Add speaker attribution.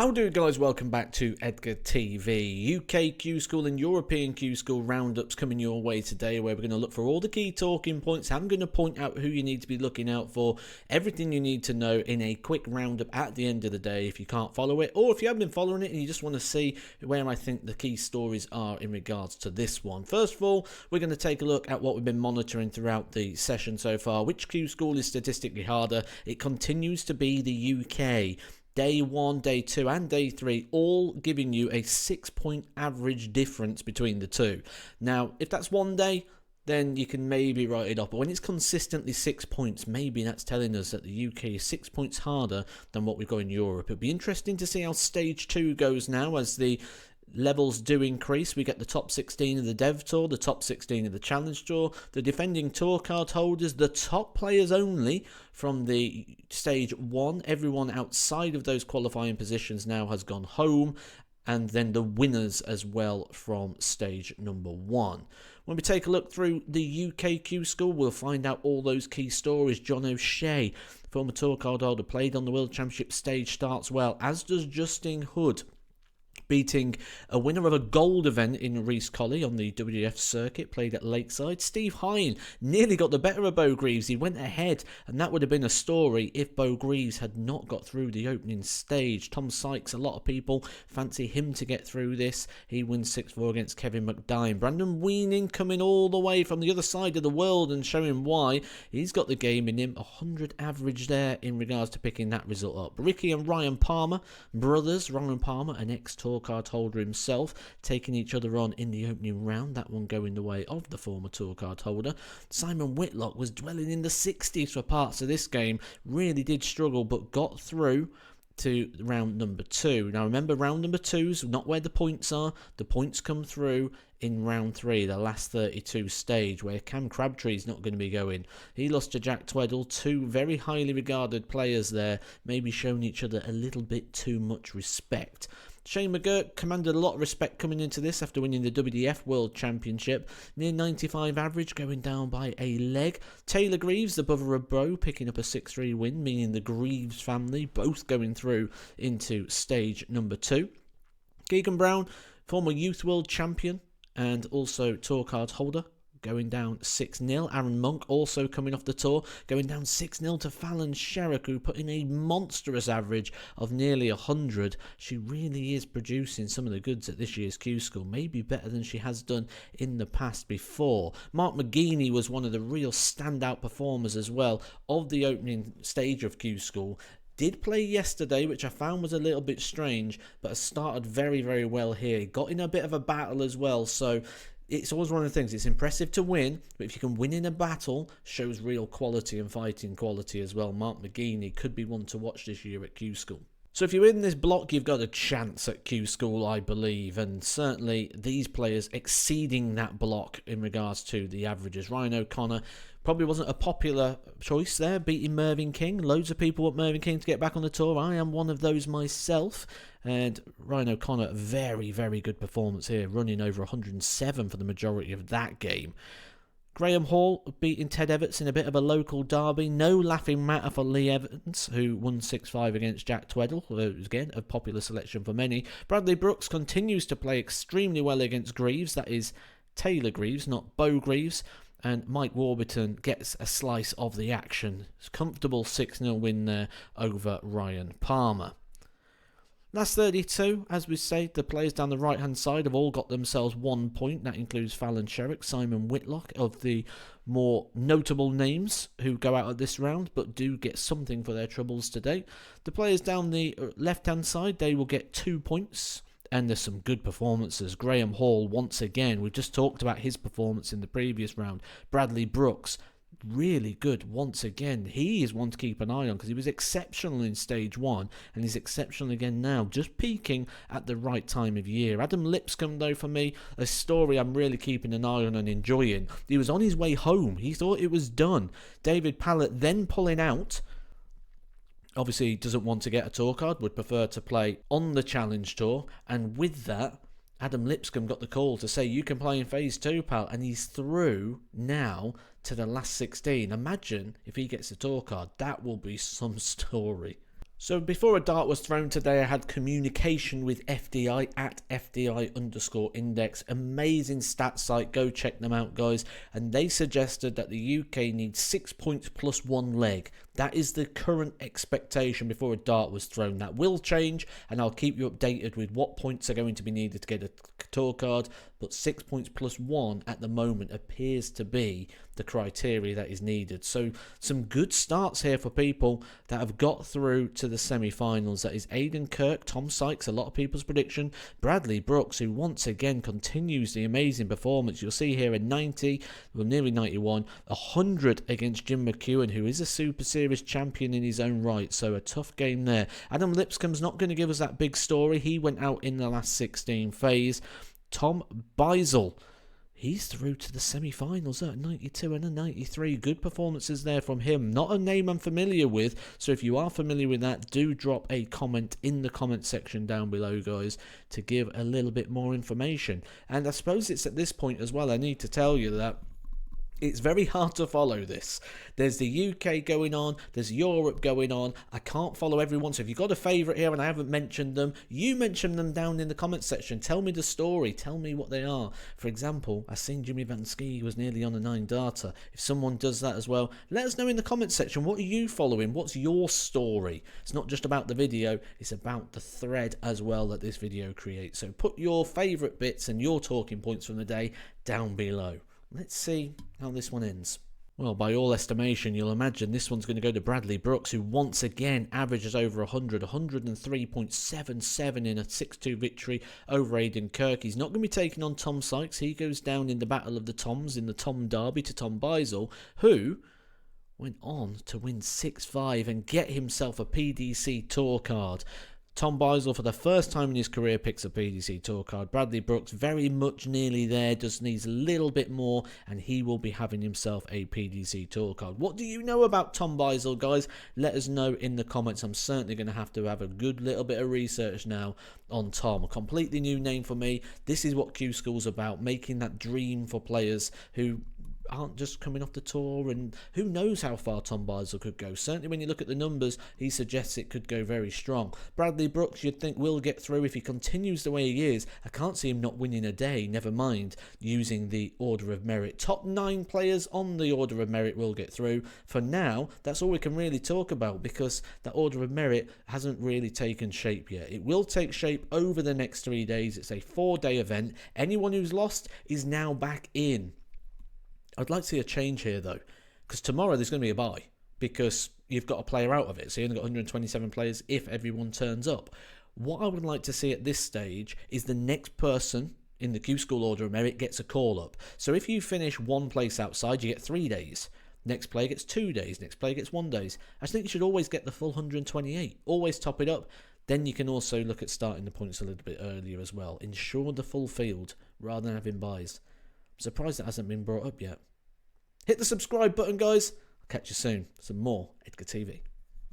Speaker 1: How do guys, welcome back to Edgar TV. UK Q School and European Q School roundups coming your way today, where we're going to look for all the key talking points. I'm going to point out who you need to be looking out for, everything you need to know in a quick roundup at the end of the day if you can't follow it, or if you have been following it and you just want to see where I think the key stories are in regards to this one. First of all, we're going to take a look at what we've been monitoring throughout the session so far. Which Q School is statistically harder? It continues to be the UK. Day 1, Day 2 and Day 3 all giving you a 6-point average difference between the two. Now, if that's one day, then you can maybe write it off. But when it's consistently 6 points, maybe that's telling us that the UK is 6 points harder than what we've got in Europe. It'll be interesting to see how Stage 2 goes now as the levels do increase. We get the top 16 of the Dev Tour, the top 16 of the Challenge Tour, the defending tour card holders, the top players only from the Stage 1. Everyone outside of those qualifying positions now has gone home, and then the winners as well from stage number 1. When we take a look through the UK Q School, we'll find out all those key stories. John O'Shea, former tour card holder, played on the World Championship stage, starts well, as does Justin Hood, beating a winner of a gold event in Reese Colley on the WDF circuit, played at Lakeside. Steve Hine nearly got the better of Bo Greaves. He went ahead, and that would have been a story if Bo Greaves had not got through the opening stage. Tom Sykes, a lot of people fancy him to get through this. He wins 6-4 against Kevin McDime. Brandon Weening coming all the way from the other side of the world and showing why. He's got the game in him. 100 average there in regards to picking that result up. Ricky and Ryan Palmer, brothers. Ryan Palmer, an ex-tour card holder himself, taking each other on in the opening round, that one going the way of the former tour card holder. Simon Whitlock was dwelling in the 60s for parts of this game, really did struggle but got through to round number 2. Now remember, round number 2's not where the points are. The points come through in round 3, the last 32 stage, where Cam Crabtree's not going to be going. He lost to Jack Tweddle, two very highly regarded players there, maybe showing each other a little bit too much respect. Shane McGurk commanded a lot of respect coming into this after winning the WDF World Championship. Near 95 average, going down by a leg. Taylor Greaves, the brother of Bo, picking up a 6-3 win, meaning the Greaves family both going through into stage number 2. Keegan Brown, former Youth World Champion and also tour card holder, going down 6-0. Aaron Monk also coming off the tour, going down 6-0 to Fallon Sherrick, who put in a monstrous average of nearly 100. She really is producing some of the goods at this year's Q School, maybe better than she has done in the past before. Mark McGeeney was one of the real standout performers as well of the opening stage of Q School. Did play yesterday, which I found was a little bit strange, but has started very, very well here. Got in a bit of a battle as well, so it's always one of the things. It's impressive to win, but if you can win in a battle, shows real quality and fighting quality as well. Mark McGeeney could be one to watch this year at Q School. So if you're in this block, you've got a chance at Q School, I believe, and certainly these players exceeding that block in regards to the averages. Ryan O'Connor probably wasn't a popular choice there, beating Mervyn King. Loads of people want Mervyn King to get back on the tour. I am one of those myself. And Ryan O'Connor, very, very good performance here, running over 107 for the majority of that game. Graham Hall beating Ted Everts in a bit of a local derby. No laughing matter for Lee Evans, who won 6-5 against Jack Tweddle, who was, again, a popular selection for many. Bradley Brooks continues to play extremely well against Greaves. That is Taylor Greaves, not Bo Greaves. And Mike Warburton gets a slice of the action. It's a comfortable 6-0 win there over Ryan Palmer. Last 32, as we say, the players down the right-hand side have all got themselves 1 point. That includes Fallon Sherrick, Simon Whitlock, of the more notable names who go out at this round, but do get something for their troubles today. The players down the left-hand side, they will get 2 points. And there's some good performances. Graham Hall, once again, we've just talked about his performance in the previous round. Bradley Brooks, really good once again. He is one to keep an eye on because he was exceptional in stage 1 and he's exceptional again now, just peaking at the right time of year. Adam Lipscomb, though, for me, a story I'm really keeping an eye on and enjoying. He was on his way home. He thought it was done. David Pallett then pulling out. Obviously, he doesn't want to get a tour card, would prefer to play on the Challenge Tour, and with that, Adam Lipscomb got the call to say, you can play in Phase 2, pal, and he's through now to the last 16. Imagine if he gets a tour card. That will be some story. So before a dart was thrown today, I had communication with FDI at FDI_index. Amazing stat site. Go check them out, guys. And they suggested that the UK needs 6 points plus 1 leg. That is the current expectation before a dart was thrown. That will change, and I'll keep you updated with what points are going to be needed to get a tour card. But 6 points plus 1 at the moment appears to be the criteria that is needed. So some good starts here for people that have got through to the semi-finals. That is Aidan Kirk, Tom Sykes, a lot of people's prediction, Bradley Brooks, who once again continues the amazing performance. You'll see here a 90, well nearly 91, 100 against Jim McEwen, who is a Super Series champion in his own right, so a tough game there. Adam Lipscomb's not going to give us that big story. He went out in the last 16 phase. Tom Beisel, he's through to the semi-finals at 92 and a 93. Good performances there from him. Not a name I'm familiar with, so if you are familiar with that, do drop a comment in the comment section down below, guys, to give a little bit more information. And I suppose it's at this point as well, I need to tell you that it's very hard to follow this. There's the UK going on, there's Europe going on. I can't follow everyone, so if you've got a favourite here and I haven't mentioned them, you mention them down in the comment section. Tell me the story, tell me what they are. For example, I seen Jimmy Van Ski was nearly on a 9 darter. If someone does that as well, let us know in the comment section. What are you following? What's your story? It's not just about the video, it's about the thread as well that this video creates. So put your favourite bits and your talking points from the day down below. Let's see how this one ends. Well, by all estimation, you'll imagine this one's going to go to Bradley Brooks, who once again averages over 100, 103.77 in a 6-2 victory over Aidan Kirk. He's not going to be taking on Tom Sykes. He goes down in the Battle of the Toms in the Tom Derby to Tom Beisel, who went on to win 6-5 and get himself a PDC Tour card. Tom Beisel, for the first time in his career, picks a PDC Tour card. Bradley Brooks, very much nearly there, just needs a little bit more, and he will be having himself a PDC Tour card. What do you know about Tom Beisel, guys? Let us know in the comments. I'm certainly going to have a good little bit of research now on Tom. A completely new name for me. This is what Q School's about, making that dream for players who aren't just coming off the tour, and who knows how far Tom Beisel could go. Certainly when you look at the numbers, he suggests it could go very strong. Bradley Brooks, you'd think, will get through if he continues the way he is. I can't see him not winning a day, never mind using the Order of Merit. Top 9 players on the Order of Merit will get through. For now, that's all we can really talk about, because that Order of Merit hasn't really taken shape yet. It will take shape over the next 3 days. It's a 4-day event. Anyone who's lost is now back in. I'd like to see a change here, though, because tomorrow there's going to be a bye, because you've got a player out of it. So you only got 127 players if everyone turns up. What I would like to see at this stage is the next person in the Q School Order of Merit gets a call-up. So if you finish one place outside, you get 3 days. Next player gets 2 days. Next player gets 1 day. I think you should always get the full 128. Always top it up. Then you can also look at starting the points a little bit earlier as well. Ensure the full field rather than having buys. I'm surprised that hasn't been brought up yet. Hit the subscribe button, guys. I'll catch you soon for some more Edgar TV.